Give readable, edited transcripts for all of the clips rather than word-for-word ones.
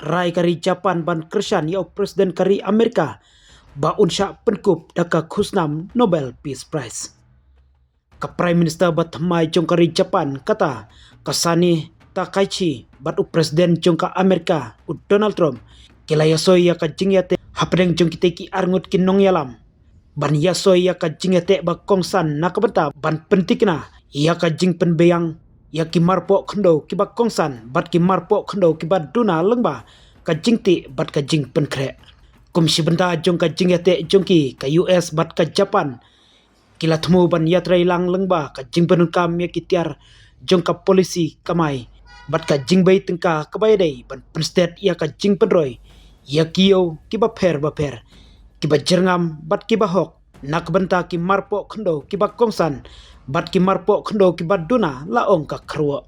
rai kari Japan ban kersan yau Presiden kari Amerika ba unsya penkup daka khusnam Nobel Peace Prize. Ka Prime Minister batmai jong kari Japan kata kasani Takaichi bat Presiden jong ka Amerika Donald Trump kila yasoy ya ka jingyate hapdeng jong kiteki arngut kinong yalam ban yasoy ya ka jingyate ba kongsan nakabenta ban pentikna ya ka jing penbeyang ya ki marpo khndo ki ba kongsan bat ki marpo khndo ki ba duna lengba ka jingti bat ka jing penkre kum sibenta jong ka jingyate jong ki ka US bat ka Japan kila thmu ban yatrai lang lengba ka jing penunkam ya ki tiar jong ka polisi kamai bat ka jing bai tengka kabai dei ban penstet ya ka jing penroi ya kiyo ki ba pher ki ba jerngam bat ki ba hok nak benta ki marpo khndo ki ba kongsan bat ki marpo khndo ki ba duna laong ka khruo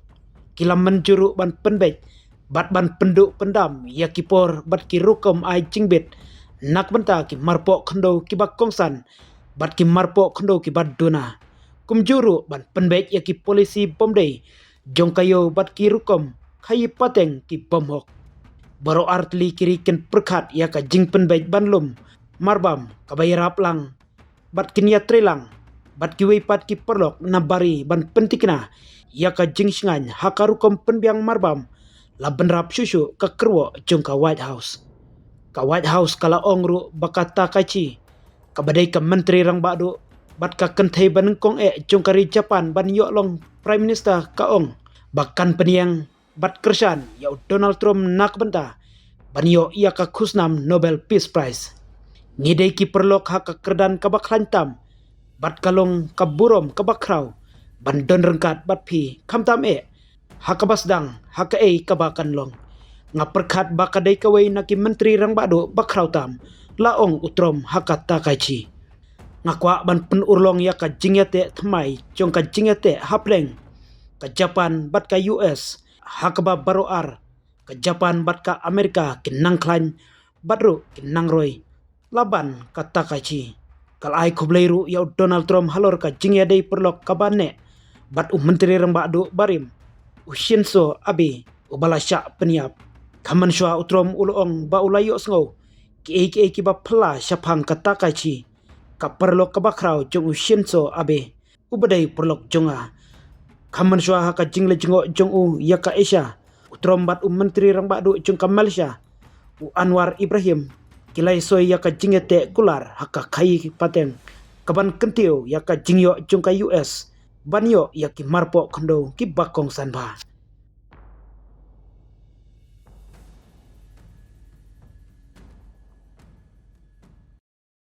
kila menjuru ban penbet bat ban penduk pendam ya ki por bat ki rukom ai jingbet nak benta ki marpo khndo ki ba kongsan bat ki marpo khndo ki ba duna kumjuru ban penbet ya ki polisi bomdei jong kayo bat ki rukom khayi pateng ki bomhok baro artli kiri ken perkhat ya ka jing penbet banlum marbam kabayarap lang bat kinya trelang bat kiwei pat ki perlok nabari ban pentikna ya ka jing singan hakarukom penbiang marbam la benrap susu ka kerwo jong ka White House kala ongru bakata kaci ka badai ka menteri rang badu bat ka kenthei banengkong jong kari Japan ban yo long Prime Minister ka ong bakan peniang bat kersan ya Donald Trump nak benta ban yo ia ka khusnam Nobel Peace Prize ngidei ki perlok haka kerdan kabak lantam bat kalong kaburom kabakraw bandon rengkat bat pi kamtam haka basdang haka kabakan long nga perkhat bakadai kawai naki menteri rang badu bakraw tam laong utrom haka Takaichi ngakwa ban penurlong ya ka jingyate thmai jong ka jingyate hapleng ka Japan bat ka US haka ba baroar ka Japan bat ka Amerika kinang klan batru kinang roy laban ka Takaichi kalai khobleiru ya Donald Trump halor ka jingya dei perlok kabane bat menteri rang badu barim Shinzo Abe ubala sya peniap kaman shwa utrom ulong ba ulayo sngo ki ba phla syapang ka Takaichi ka perlok ka bakraw jong Shinzo Abe ubadai perlok jonga kaman shwa ka jingle jingo jong ya ka Asia utrom bat menteri rang badu jong ka Malaysia Anwar Ibrahim kilai soy ya ka jingete kular haka khai pateng kaban kentiu ya ka jingyo jong ka US banyo ya ki marpo khndo ki bakong sanba